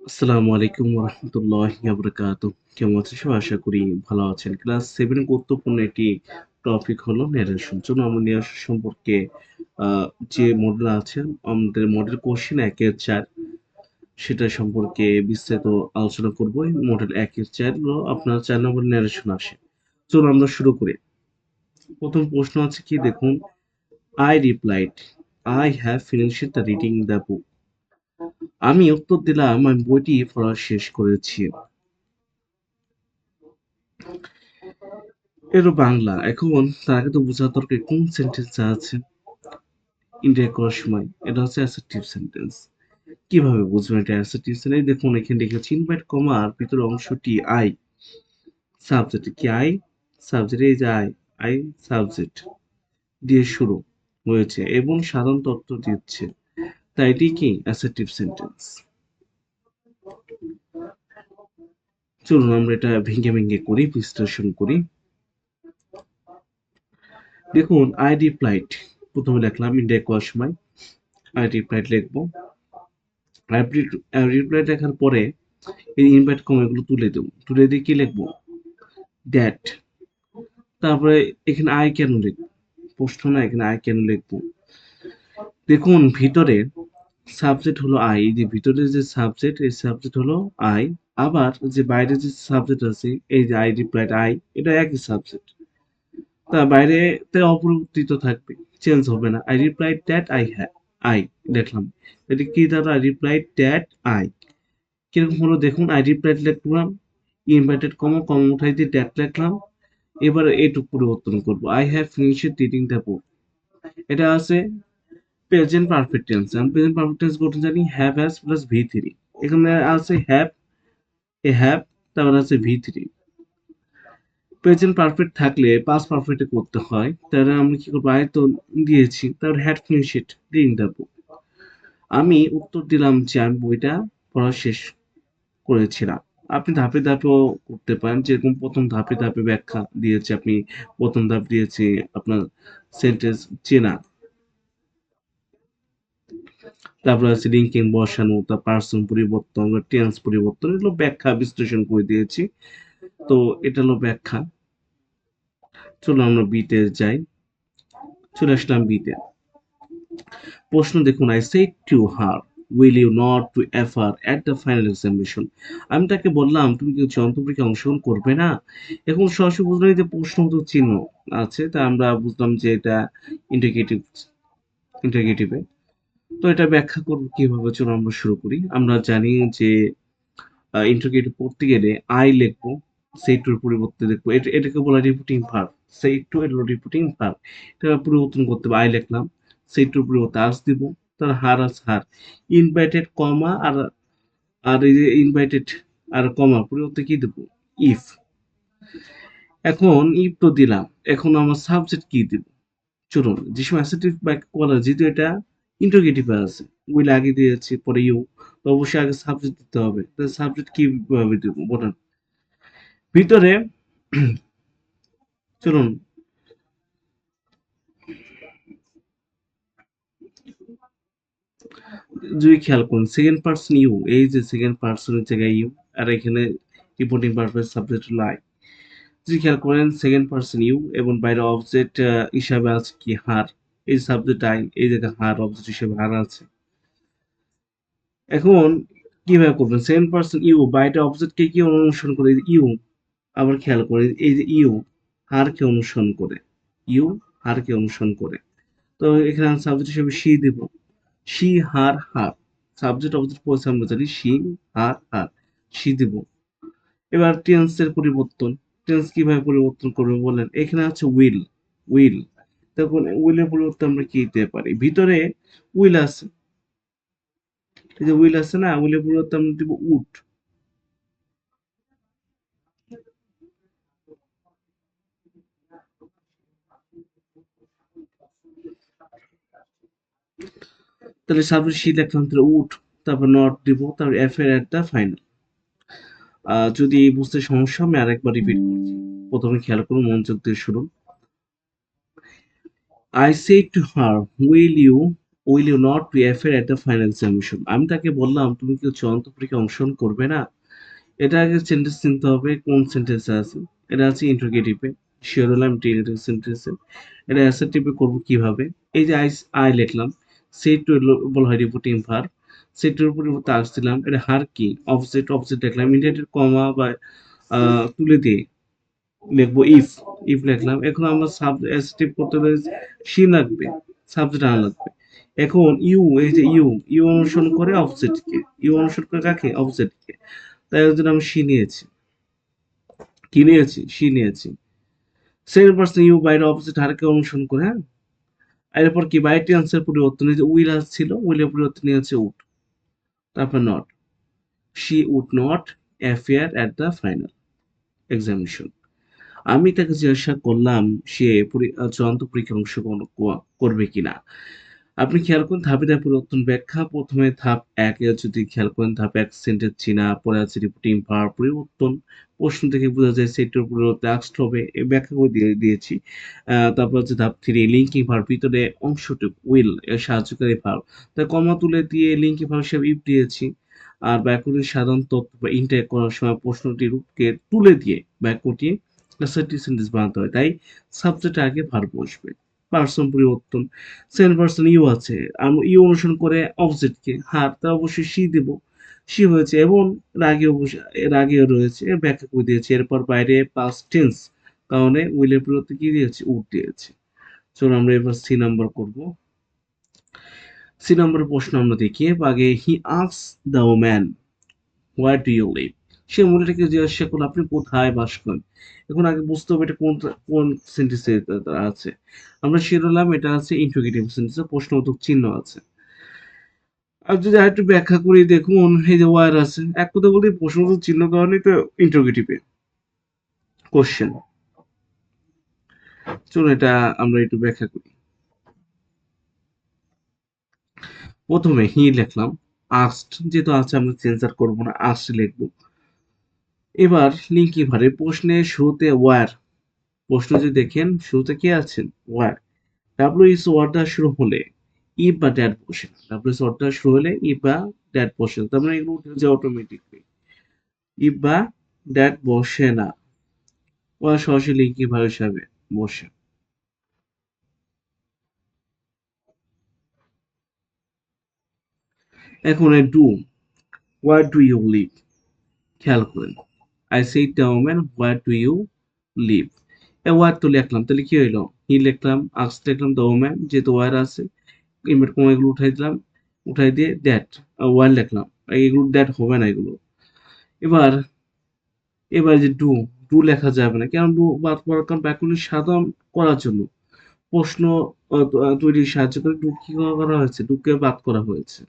আসসালামু আলাইকুম ওয়া রাহমাতুল্লাহি ওয়া বারাকাতুহু। কেমন আছেন সবাই? আশা করি ভালো আছেন। ক্লাস 7 এর গুরুত্বপূর্ণ একটি টপিক হলো ন্যারেশন। চলুন আমরা ন্যারেশন সম্পর্কে আ যে মডেল আছে, আমাদের মডেল কোয়েশ্চেন ১ এর ৪ সেটা সম্পর্কে বিস্তারিত আলোচনা করব। এই মডেল ১ এর ৪ হলো আপনার ৪ নম্বর ন্যারেশন আসে। চলুন আমরা শুরু করি। ১ম প্রশ্ন আছে কি দেখুন, I replied, I have finished the reading the book. আমি উত্তর দিলাম, আমি বইটি পড়া শেষ করেছি। এরও বাংলা। এখন তার আগে তো বোঝা দরকার কোন সেন্টেন্সে আছে। ইনডিরেক্ট করার সময় এটা হচ্ছে অ্যাসার্টিভ সেন্টেন্স। কিভাবে বুঝবেন এটা অ্যাসার্টিভ সেন্টেন্স? এই দেখুন এখানে লিখেছি ইনভাইট কমার ভিতরের অংশটি আই সাবজেক্ট কি আই সাবজেক্ট এই যে আই সাবজেক্ট দিয়ে শুরু হয়েছে এবং সাধারণ তথ্য দিচ্ছে। তাই এটি কি অ্যাসার্টিভ সেন্টেন্স। চলুন আমরা এটা ভেঙে ভেঙে করি, বিশ্লেষণ করি। দেখুন আই রিপ্লাইড, প্রথমে লিখলাম ইনডিরেক্ট করার সময় আই রিপ্লাইড লিখবো। রিপ্লাই লেখার পরে এই ইনভার্ট কমা এগুলো তুলে দেবো। তুলে দিয়ে কি লিখবো? দ্যাট। তারপরে এখানে আই কেন লিখবো? প্রশ্ন না, এখানে আই কেন লিখবো? দেখুন ভিতরে সাবজেক্ট হলো আই, এই যে ভিতরে যে সাবজেক্ট এই সাবজেক্ট হলো আই, আবার যে বাইরে যে সাবজেক্ট আছে এই যে আই রিপ্লাইড আই, এটা একই সাবজেক্ট। তা বাইরে তে অপরিবর্তিত থাকবে, চেঞ্জ হবে না। I replied that I have I লিখলাম। এটা কি দাঁড়া? আই রিপ্লাইড দ্যাট আই কিরকম হলো দেখুন, আই রিপ্লাইড লিখলাম, ইনভার্টেড কমা কমা উঠাই দিয়ে দ্যাট লিখলাম। এবার এইটুকু পরিবর্তন করব। I have finished reading the book. এটা আছে প্রেজেন্ট পারফেক্ট টেন্স। আমি প্রেজেন্ট পারফেক্ট টেন্স করতে জানি have has plus V three. এখানে আছে হ্যাভ, এ হ্যাভ, তারপর আছে ভি থ্রি। প্রেজেন্ট পারফেক্ট থাকলে পাস্ট পারফেক্টে করতে হয়, তাহলে আমরা কি করবো? আই তো দিয়েছি, তারপর had finished reading the book. আমি উত্তর দিলাম যে আমি বইটা পড়া শেষ করেছিলাম। আপনি ধাপে ধাপেও করতে পারেন। যেরকম ১ম ধাপে ধাপে ব্যাখ্যা দিয়েছি, আপনি ১ম ধাপ দিয়েছি আপনার সেন্টেন্স চেনা। তারপরে আছে লিঙ্কিং বসানো, তার পার্সন পরিবর্তন, টেন্স পরিবর্তন, এগুলো ব্যাখ্যা বিশ্লেষণ করে দিয়েছি। তো এটা হলো ব্যাখ্যা। চলো আমরা বিতে যাই। চলে আসলাম বিতে। প্রশ্ন দেখুন, I said to her, will you not to effort at the final examination? আমি তাকে বললাম তুমি কি যন্ত্র পরীক্ষায় অংশগ্রহণ করবে না? এখন সরাসরি বুঝলাম যে প্রশ্নবোধক চিহ্ন আছে, তা আমরা বুঝলাম যে এটা ইন্টিগ্রেটিভ, ইন্টিগ্রেটিভে। তো এটা ব্যাখ্যা করব কিভাবে, চলো আমরা শুরু করি। আমরা জানি যে ইন্টিগ্রেটিভ পড়তে গেলে আই লিখবো, সেই টুর পরিবর্তে লিখবো, এটাকে বলা রিপিটিং ভার্ব। সেই টু এটা রিপিটিং ভার্ব, এটা পরিবর্তন করতে হবে। আই লিখলাম, সেই টুর পরিবর্তে আস দিব, তার হার আস হার, ইনভাইটেড কমা আর এই যে ইনভাইটেড আর কমা পরিবর্তে কি দেবো? ইফ। এখন ইফ তো দিলাম, এখন আমার সাবজেক্ট কি দিব? চলুন যে সময় অ্যাসার্টিভ বাক্য বলা, যেহেতু এটা ইন্টারোগেটিভে আছে, উইল আগে দিয়েছি পরে ইউ, তো অবশ্যই আগে সাবজেক্ট দিতে হবে। তাহলে সাবজেক্ট কিভাবে দিব বলেন? ভিতরে চলুন যদি খেয়াল করুন সেকেন্ড পার্সন ইউ, এই যে সেকেন্ড পার্সনের জায়গায় ইউ, আর এখানে রিপোর্টিং পারপাস সাবজেক্ট হলো আই। যদি খেয়াল করেন সেকেন্ড পার্সন ইউ এবং বাইরে অবজেক্ট হিসাবে আছে কি হার, এই সাবজেক্ট আই, এই জায়গায় হার অবজেক্ট হিসেবে হার আছে। এখন কিভাবে করবেন? সেকেন্ড পার্সন ইউ বাইরে অবজেক্টকে কি অনুসরণ করে? ইউ। আবার খেয়াল করে এই যে ইউ হারকে অনুসরণ করে, ইউ হারকে অনুসরণ করে। তো এখানে সাবজেক্ট হিসেবে সি দিব, সি হার হার। সাবজেক্ট অবজেক্ট পড়েছে আমরা জানি সি হার হার, সি দিব। এবার টেন্সের পরিবর্তন, টেন্স কিভাবে পরিবর্তন করবে বলেন? এখানে আছে উইল, উইল। তখন উইলের পরিবর্তে আমরা কি দিতে পারি? ভিতরে উইল আছে, এই যে উইল আছে না, উইলের পরিবর্তে আমরা দিব উড। তাহলে সাবজেক্ট সি লিখলাম, তাহলে উড, তারপর নট দিব, তারপর এফ এর এট দা ফাইনাল। যদি বুঝতে সমস্যা আমি আরেকবার রিপিট করছি। প্রথমে খেয়াল করুন, মনোযোগ দিয়ে শুনুন। I said to her, will you will you not be affair at the final examination. আমি তাকে বললাম তুমি কি চূড়ান্ত পরীক্ষায় অংশগ্রহণ করবে না? এটা আগে সেন্টেন্স চিনতে হবে কোন সেন্টেন্সে আছে। এটা আছে ইন্টারোগেটিভে, শিওর হলাম এটা ইন্টারোগেটিভ সেন্টেন্সে। এটা অ্যাসার্টিভে করবো কিভাবে? এই যে আই লিখলাম, সেট টু বলা হয় রিপোর্টিং ভার্ব, সেটের পরিবর্তে আস দিলাম, এটা হার কি অবজেক্ট, অবজেক্ট লিখলাম, ইন্ডিকেটেড কমা বা তুলে দিয়ে লিখবো ইফ, ইফ লিখলাম। এখন আমরা অ্যাডজেক্টিভ করতে হলে সি লাগবে, সাবজেক্ট আনা লাগবে। এখন ইউ, এই যে ইউ, ইউ অনুসরণ করে অবজেক্টকে, ইউ অনুসরণ করে কাকে? অবজেক্টকে। তাই ওই জন্য আমি সি নিয়েছি। কি নিয়েছি? সি নিয়েছি। সেকেন্ড পার্সন ইউ বাইরে অপোজিট হারকে অনুসরণ করে, হ্যাঁ। এরপর কি বাই টেন্সের পরিবর্তন, এই যে উইল ছিল, উইলের পরিবর্তন নিয়েছে উড, তারপর not, she would not appear at the final examination. আমি তাকে জিজ্ঞাসা করলাম সে চূড়ান্ত পরীক্ষায় অংশগ্রহণ করবে কিনা। আপনি খেয়াল করুন ধাপে ধাপে পরিবর্তন ব্যাখ্যা। প্রথমে ধাপ ১ এ যদি খেয়াল করেন, ধাপ ১ সেন্টেন্স চেনা, পরে আছে রিপিটিং ভার্ব পরিবর্তন। প্রশ্ন থেকে বোঝা যায় সেটার পরিবর্তে আস্কড হবে, এই ব্যাখ্যা করে দিয়েছি। তারপর হচ্ছে ধাপ ৩ লিঙ্কিং ভার্ব, ভিতরে অংশটুকু উইল এর সাহায্যকারী ভার্ব। তাই কমা তুলে দিয়ে লিঙ্কিং ভার্ব হিসেবে ইফ দিয়েছি। আর ব্যাকরণের সাধারণ তথ্য বা ইন্টারেক্ট করার সময় প্রশ্নটির রূপকে তুলে দিয়ে বাক্যটি অ্যাসার্টিভ সেন্টেন্স বানাতে হয়। তাই সাবজেক্ট আগে ভার্ব বসবে। পার্সন পরিবর্তন, সেকেন্ড পার্সন ইউ আছে, ইউ অনুসরণ করে অবজেক্টকে, হার তা অবশ্যই সি দেব, সি হয়েছে এবং রাগেও রয়েছে, এর ব্যাখ্যা করে দিয়েছে। এরপর বাইরে পাস্ট টেন্স কারণে উইলের পরিবর্তে কি দিয়েছে? উড দিয়েছে। চলো আমরা এবার সি নাম্বার করব। সি নাম্বারের প্রশ্ন আমরা দেখি। আগে he asks the man where do you live. সে মহিলাটাকে জিজ্ঞাসা করলো আপনি কোথায় বাস করেন। এখন আগে বুঝতে হবে এটা কোন সেন্টেন্সে আছে। আমরা শিরোনাম, এটা আছে ইন্টারোগেটিভ সেন্টেন্সে, প্রশ্নবোধক চিহ্ন আছে। আর যদি আরেকটু ব্যাখ্যা করি দেখুন, এই যে ওয়ার আছে, এক কথা বলতে প্রশ্নবোধক চিহ্ন কারণে তো ইন্টারোগেটিভে কোশ্চেন। চলুন এটা আমরা একটু ব্যাখ্যা করি। প্রথমে হি লিখলাম, আস্কড যেহেতু আছে আমরা চেঞ্জ আর করবো না, আস্কড লিখবো। এবার লিঙ্কিং ভার্ব, প্রশ্নের শুরুতে ওয়ার, প্রশ্ন যদি দেখেন শুরুতে কে আছেন? ওয়ার। ডাব্লিউএস ওয়ার্ডটা শুরু হলে ইফ বা ড্যাট বসে না, ডাব্লিউএস ওয়ার্ডটা শুরু হলে ইফ বা ড্যাট বসে না, তার মানে এগুলো উঠে যায় অটোমেটিকলি। ইফ বা ড্যাট বসে না, ওরা সরাসরি লিঙ্কিং ভার্ব হিসাবে বসে। এখন do, where do you live, খেয়াল করেন। I said the woman where do you live. এ ওয়ার তো লিখলাম, তাহলে কি হইলো? হি লিখলাম, আস্ক লিখলাম, দ্য ওম্যান যেহেতু ওয়ার আছে, ইনভার্ট কমা এগুলো উঠাই দিলাম, উঠাই দিয়ে দ্যাট ওয়ার লিখলাম। এগুলো দ্যাট হবে না এগুলো। এবার এবার যে ডু, ডু লেখা যাবে না, কেন? ডু বাদ করার কারণ ব্যাকরণিক সাধন করার জন্য, প্রশ্ন তৈরির সাহায্য করে ডু কি করা হয়েছে? ডুকে বাদ করা হয়েছে।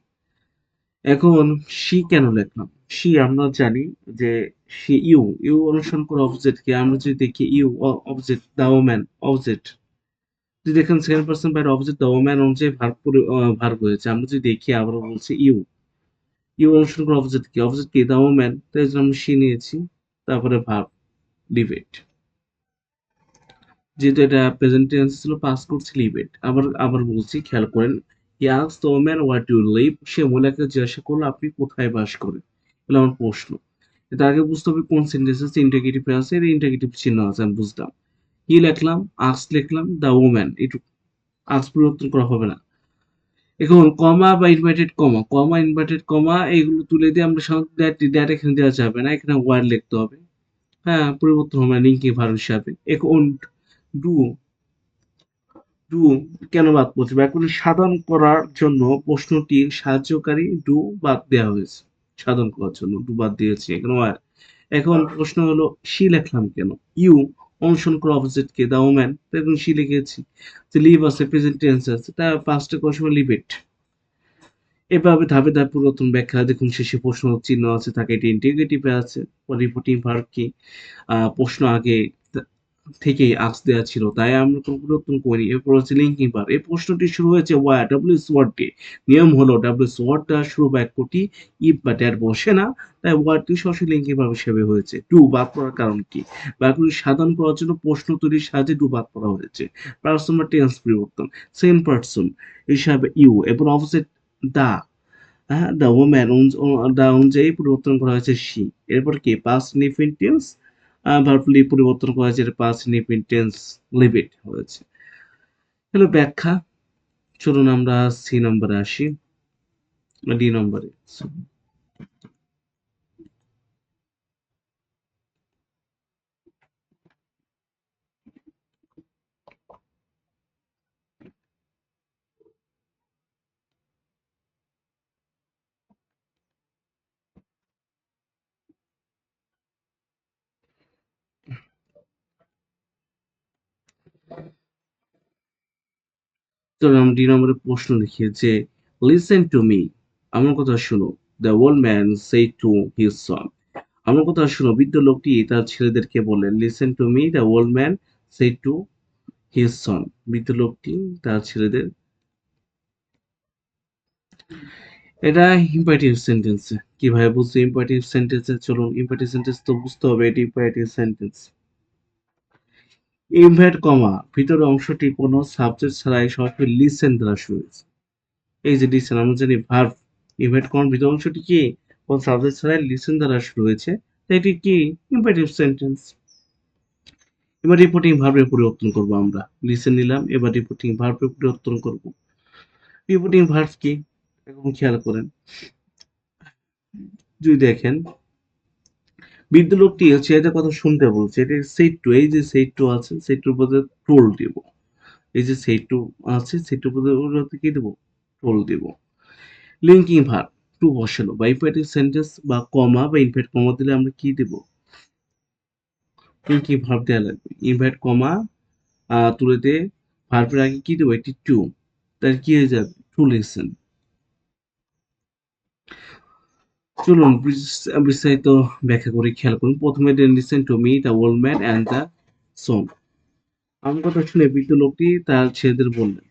এখন সি কেন লিখলাম? সি আমরা জানি যে সি ইউ, ইউ অনুসরণ করে অবজেক্ট কে। আমরা যদি দেখি you object, the woman object, যদি দেখেন সেকেন্ড পারসন বাইরে অবজেক্ট দা ওম্যান অনুযায়ী ভার্ব হয়েছে। আমরা যদি দেখি আবার বলছি ইউ, ইউ অনুসরণ করে অবজেক্ট কি? অবজেক্ট কি? দা ওম্যান, তাই জন্য আমরা সি নিয়েছি। তারপরে ভার্ব ডিবেট, যেহেতু এটা প্রেজেন্ট টেন্স ছিল, পাস করছি লিভেট। আবার আবার বলছি, খেয়াল করেন। He asked the woman where do you live, সে মহিলাকে জিজ্ঞাসা করলো আপনি কোথায় বাস করেন। এগুলো আমার প্রশ্ন। এটা আগে বুঝতে হবে কোন সেন্টেন্স আছে, ইন্টারগেটিভ আছে, এর ইন্টারগেটিভ চিহ্ন আছে, আমি বুঝলাম। হি লিখলাম, আস্কড লিখলাম, দ্য ওম্যান, একটু আস্ক পরিবর্তন করা হবে না। এখন কমা বা inverted comma, comma inverted comma এগুলো তুলে দিয়ে আমরা সাধারণত দ্যাট এখানে দেওয়া যাবে না, এখানে ওয়ার্ড লিখতে হবে। হ্যাঁ, পরিবর্তন হবে না লিঙ্কিং ভার্ব হিসাবে। এখন ডু, ডু কেন বাদ পড়ছে? ব্যাকরণ সাধন করার জন্য প্রশ্নটি সাহায্যকারী ডু বাদ দেওয়া হয়েছে। সাধন করার জন্য ডু বাদ দিয়েছি, এখানে ওয়ার। এখন প্রশ্ন হলো সি লিখলাম কেন? ইউ অনুসরণ করে অপোজিট কে? দা ওম্যান, এখন সি লিখেছি। যে লিভ আছে, প্রেজেন্ট টেন্স আছে, তা পাস্টে করার সময় লিভ ইট। এভাবে ধাপে ধাপে পুরাতন ব্যাখ্যা দেখুন, শেষে প্রশ্ন চিহ্ন আছে, থাকে এটি ইন্টিগ্রেটিভে আছে। রিপোর্টিং ভার্ব কি? প্রশ্ন আগে, থেকেই আক্স দেওয়া ছিল, তাই আমরা কোনো পরিবর্তন করিনি। এরপর হচ্ছে লিঙ্কিং ভার্ব। এই প্রশ্নটি শুরু হয়েছে ওয়ার ডাব্লিউএস ওয়ার্ড দিয়ে। নিয়ম হলো ডাব্লিউএস ওয়ার্ডটা শুরু বাক্যটি ইফ বা ড্যাট বসে না, তাই ওয়ার্ডটি সরাসরি লিঙ্কিং ভার্ব হিসেবে হয়েছে। টু বাদ পড়ার কারণ কি? বাক্যটি সাধারণ করার জন্য প্রশ্ন তৈরির সাহায্যে টু বাদ পড়া হয়েছে। পার্সন বা টেন্স পরিবর্তন। সেম পার্সন হিসাবে ইউ এবং অপোজিট দা, হ্যাঁ, দ্য ওম্যান দা অনুযায়ী পরিবর্তন করা হয়েছে সি। এরপর কি পাস্ট ইনডিফিনিট টেন্স ভার্বলি পরিবর্তন করা হয়েছে, past indefinite tense live it হয়েছে। হলো ব্যাখ্যা। চলুন আমরা সি নম্বরে আসি, ডি নম্বরে। চলুন আমরা ডি নম্বরে প্রশ্ন লিখি যে লিসেন টু মি, আমার কথা শুনো। The old man said to his son, আমার কথা শুনো বৃদ্ধ লোকটি তার ছেলেদেরকে বললেন। Listen to me the old man said to his son, বৃদ্ধ লোকটি তার ছেলেদের। এটা ইম্পারেটিভ সেন্টেন্স। কিভাবে বুঝছো ইম্পারেটিভ সেন্টেন্সে? চলুন ইম্পারেটিভ সেন্টেন্স তো বুঝতে হবে, এটি ইম্পারেটিভ সেন্টেন্স। ইনভার্ট কমা ভিতরের অংশটি কোনো সাবজেক্ট ছাড়াই সরাসরি লিসেন দ্বারা শুরু হয়েছে। এই যে লিসেন, আমরা জানি ভার্ব। ইনভার্ট কমার ভিতরের অংশটি কি কোনো সাবজেক্ট ছাড়াই লিসেন দ্বারা শুরু হয়েছে, তাই এটি কি ইম্পারেটিভ সেন্টেন্স। এবার রিপোর্টিং ভার্বে পরিবর্তন করব আমরা। লিসেন নিলাম, এবার রিপোর্টিং ভার্বে পরিবর্তন করব। রিপোর্টিং ভার্ব কি এখন খেয়াল করেন, যদি দেখেন বৃদ্ধ লোকটি ছেলেদের কথা শুনতে বলছে, এটা সেট টু, এই যে সেট টু আছে সেট টুর বদলে টোল দিব। এই যে সেট টু আছে সেট টুর বদলে কি দেবো? টোল দিব। লিঙ্কিং ভার্ব টু বসালো বা ইম্পারেটিভ সেন্টেন্স বা কমা বা ইনভার্ট কমা দিলে আমরা কি দেব? লিঙ্কিং ভার্ব দেওয়া লাগবে। ইনভার্ট কমা তুলে দিয়ে ভার্বের আগে কি দেবো? একটি টু, তার কি হয়ে যাবে? To listen. চলুন বিস্তারিত ব্যাখ্যা করে খেয়াল করুন। প্রথমে listen to me the old man and the song, আমার কথা শুনে বৃদ্ধ লোকটি তার ছেলেদের বললেন।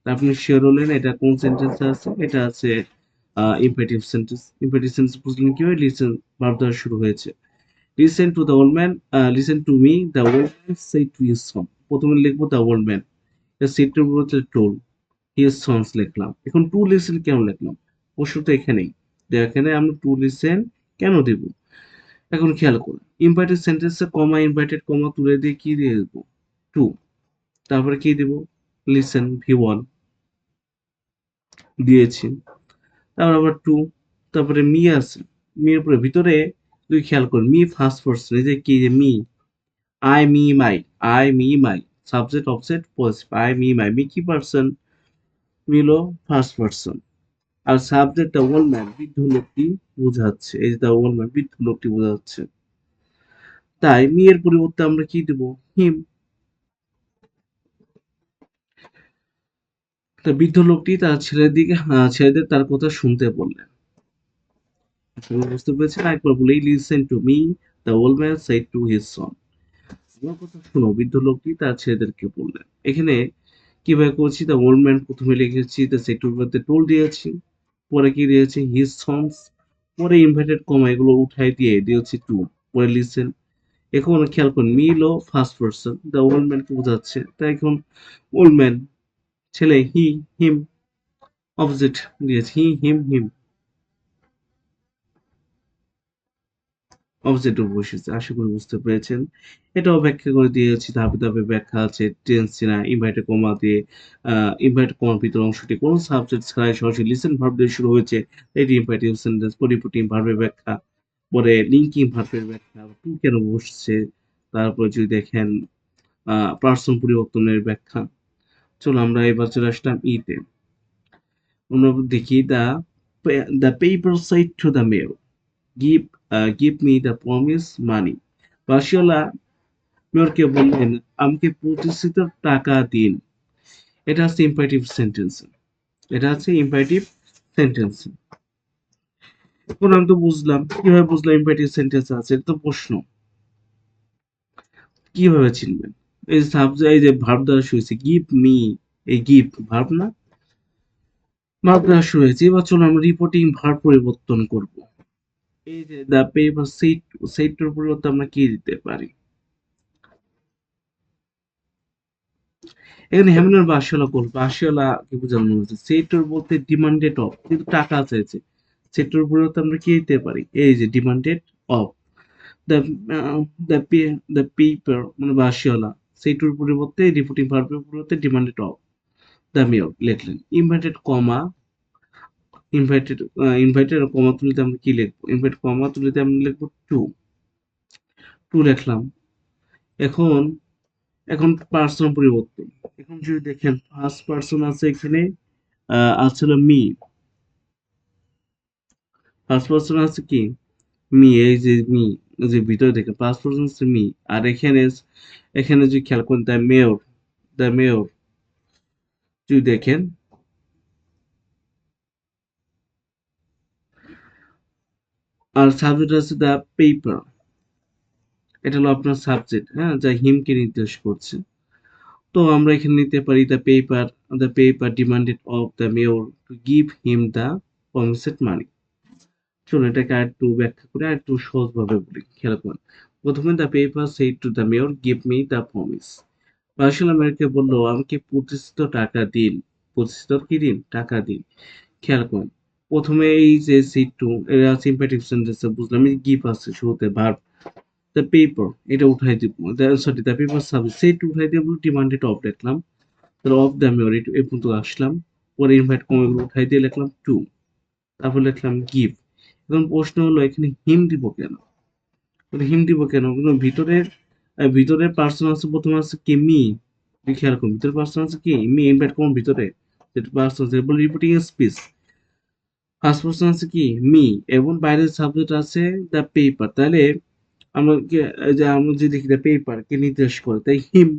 আপনি শিওর হলেন এটা কোন সেন্টেন্স আছে? এটা আছে ইম্পারেটিভ সেন্টেন্স। ইম্পারেটিভ সেন্টেন্স বুঝলেন কিভাবে? লিসেন ভার্ব দ্বারা শুরু হয়েছে। Listen to the old man, listen to me the old man said to his son. প্রথমে লিখবো the old man, said to বলতে টোল, হিজ সনস লিখলাম। এখন টু লিসেন কেন লিখলাম? প্রশ্ন তো এখানেই, যে এখানে আমরা টু লিসেন কেন দিব? এখন খেয়াল করুন, ইম্পারেটিভ সেন্টেন্সে কমা ইনভার্টেড কমা তুলে দিয়ে কি দিয়ে দেবো? টু। তারপরে কি দিব? লিসেন ভি ওয়ান দিয়েছি, তারপর আবার টু, তারপরে মি আছে, মি এর পরে ভিতরে তুই খেয়াল কর মি ফার্স্ট পারসন, এই যে কি যে me, I me my, I me my, subject object positive, I me my, me কি পারসন? মি হলো ফার্স্ট পারসন। আর সাবজেক্ট দ্য ওল্ড ম্যান, বৃদ্ধ লোকটি বোঝাচ্ছে, এই যে দ্য ওল্ড ম্যান বৃদ্ধ লোকটি বোঝাচ্ছে, তাই মি এর পরিবর্তে আমরা কি দেব? হিম। তা বৃদ্ধ লোকটি তার ছেলেদের তার কথা শুনতে বললেন। বুঝতে পেরেছেন? একবার বলেই listen to me the old man said to his son, আমার কথা শোনো বৃদ্ধ লোকটি তার ছেলেদেরকে বললেন। এখানে কিভাবে করছি? দ্য ওল্ড ম্যান প্রথমে লিখেছি, দ্য সেড টুর মধ্যে টোল দিয়েছি, পরে কি দিয়েছি? হিজ সনস, পরে ইনভার্টেড কমা এগুলো উঠাই দিয়ে দিয়েছি টু, পরে লিসেন। এখন খেয়াল করুন মি হলো ফার্স্ট পারসন, দ্য ওল্ড ম্যানকে বোঝাচ্ছে, তাই এখন ওল্ড ম্যান ছেলে, হি হিম অপোজিট দিয়েছি, হি হিম হিম অবজেক্ট বসেছে। আশা করি বুঝতে পেরেছেন। এটাও ব্যাখ্যা করে দিয়েছি, ধাপে ধাপে ব্যাখ্যা আছে। টেন্স চেনা, ইনভার্টেড কমা দিয়ে ইনভার্টেড কমার ভিতর অংশটি কোন সাবজেক্ট ছাড়াই সরাসরি লিসেন ভার্ব দিয়ে শুরু হয়েছে, এটি ইম্পারেটিভ সেন্টেন্স। পরিপুটিং ভার্বের ব্যাখ্যা, পরে লিঙ্কিং ভার্বের ব্যাখ্যা, টু কেন বসছে, তারপরে যদি দেখেন পার্সন পরিবর্তনের ব্যাখ্যা। চলো আমরা এবার চলে আসলাম ইতে। আমরা দেখি the paper said to the mail, give give me the promise money. বাসিওয়ালা মেয়রকে বললেন, আমাকে প্রতিশ্রুত টাকা দিন। এটা হচ্ছে ইম্পারেটিভ সেন্টেন্স। এটা হচ্ছে ইম্পারেটিভ সেন্টেন্স। এখন আমি তো বুঝলাম, কিভাবে বুঝলাম ইম্পারেটিভ সেন্টেন্স আছে? এটা তো প্রশ্ন, কিভাবে চিনবেন? এই সাবজেক্ট এই যে ভার্ব দ্বারা শুরু হয়েছে গিভ মি, এই গিভ ভার্ব না, ভার্ব দ্বারা শুরু হয়েছে। এবার চলো আমরা রিপোর্টিং ভার্ব পরিবর্তন করব। এই যে দ্য পেপার সেট, সেটটার পরিবর্তে আমরা কি দিতে পারি? এখানে হেমনের বাসিওয়ালা করবো, বাসিওয়ালা কি বোঝানো হয়েছে? সেটর বলতে ডিমান্ডেড অফ, কিন্তু টাকা চাইছে। সেটর পরিবর্তে আমরা কি দিতে পারি? এই যে demanded of the the the paper মানে বাসিওয়ালা, সেটুর পরিবর্তে রিপোর্টিং ভার্বের পরিবর্তে ডিমান্ডেড অফ দ্য মেয়র লিখলেন। Inverted comma, invited inverted comma তুলিতে আমরা কি লিখবো? ইনভাইটেড কমা তুলিতে আমরা লিখবো টু, টু লিখলাম। এখন এখন পার্সন পরিবর্তন। এখন যদি দেখেন ফার্স্ট পার্সন আছে এখানে, আছে হলো মি, ফার্স্ট পার্সন আছে কি মি, এই যে মি, যে ভিতরে দেখেন ফার্স্ট পার্সন আছে মি। আর এখানে এখানে যদি খেয়াল করেন দ্য মেয়র, দ্য মেয়র যদি দেখেন, আর সাবজেক্ট আছে দ্য পেপার, এটা হলো আপনার সাবজেক্ট, হ্যাঁ, যা হিমকে নির্দেশ করছে। তো আমরা এখানে নিতে পারি the paper demanded of the mayor to give him the promised money. চলুন এটাকে আর একটু ব্যাখ্যা করে আর একটু সহজভাবে বলি, খেয়াল করুন। প্রথমে the paper said to the mayor give me the promise. Barcelona মেয়রকে বললো আমাকে প্রতিশ্রুত টাকা দিন, প্রতিশ্রুত কি দিন, টাকা দিন। খেয়াল করুন প্রথমে এই যে সেড টু, এরা সিম্প্যাথেটিক সেন্টেন্সে বুঝলাম, এই গিভ আছে শুরুতে ভার্ব, দ্য পেপার এটা উঠাই দিব, sorry the paper subject, said to উঠাই দিয়ে বলে ডিমান্ডেড অফ লিখলাম, তাহলে অফ দ্য মেয়র এই পর্যন্ত আসলাম। পরে ইনভাইট কমাগুলো উঠাই দিয়ে লিখলাম টু, তারপর লিখলাম গিভ। এখন প্রশ্ন হলো এখানে হিম দিব কেন? হিম দিব কেন? কিন্তু ভিতরের পার্সন আছে, প্রথমে আছে কি মি, খেয়াল করুন ভিতরের পার্সন আছে কি মি, ইনভাইট কোন ভিতরে যেটা পার্সন আছে এবং রিপিটিং স্পিচ, ফার্স্ট পার্সন আছে কি মি, এবং বাইরের সাবজেক্ট আছে দ্য পেপার। তাহলে আমরা যে আমরা যে দেখি দ্য পেপার কে নির্দেশ করে, তাই হিম,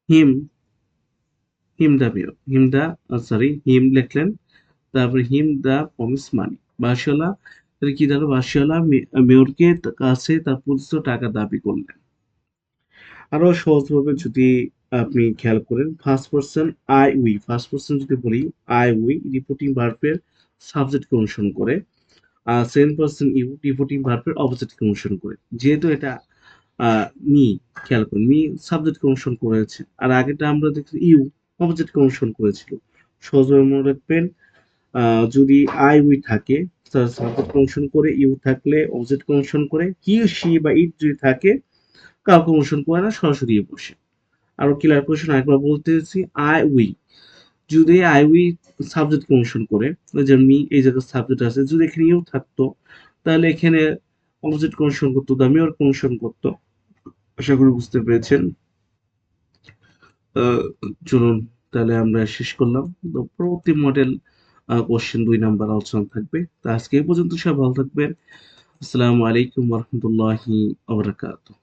হিম হিম দা মেয়র, হিম দা, সরি হিম লিখলেন, তারপরে হিম দা প্রমিস মানি। বাসিওয়ালা তাহলে কি দাঁড়ালো, বাসিওয়ালা মেয়রকে কাছে তার প্রতিশ্রুত টাকা দাবি করলেন। আরো সহজভাবে যদি আপনি খেয়াল করেন, first person I we, first person যদি বলি আই উই রিপোর্টিং ভার্বের সাবজেক্টকে অনুসরণ করে, আর সেকেন্ড পারসন ইউ রিপোর্টিং ভার্বের অপোজিটকে অনুসরণ করে। যেহেতু এটা মি, খেয়াল করুন মি সাবজেক্টকে অনুসরণ করেছে, আর আগেটা আমরা দেখছি ইউ অপোজিটকে অনুসরণ করেছিল। সহজভাবে মনে রাখবেন, যদি আই উই থাকে তার সাবজেক্ট অনুসরণ করে, ইউ থাকলে অবজেক্ট অনুসরণ করে, হি সি বা ইট যদি থাকে কাউকে অনুসরণ করে না, সরাসরি বসে। আরো ক্লিয়ার কোশ্চেন আরেকবার বলতেছি, আই উই যদি আই উই সাবজেক্টকে অনুসরণ করে, যে মি এই জায়গায় সাবজেক্ট আছে, যদি এখানে ইউ থাকতো তাহলে এখানে অপোজিট অনুসরণ করতো, দ্য মেয়র অনুসরণ করতো। আশা করি বুঝতে পেরেছেন। চলুন তাহলে আমরা শেষ করলাম। তো পরবর্তী মডেল কোশ্চেন 2 নাম্বার আলোচনা থাকবে। তো আজকে এই পর্যন্ত, সব ভালো থাকবেন। আসসালামু আলাইকুম ওয়া রাহমাতুল্লাহি ওয়া বারাকাতুহু।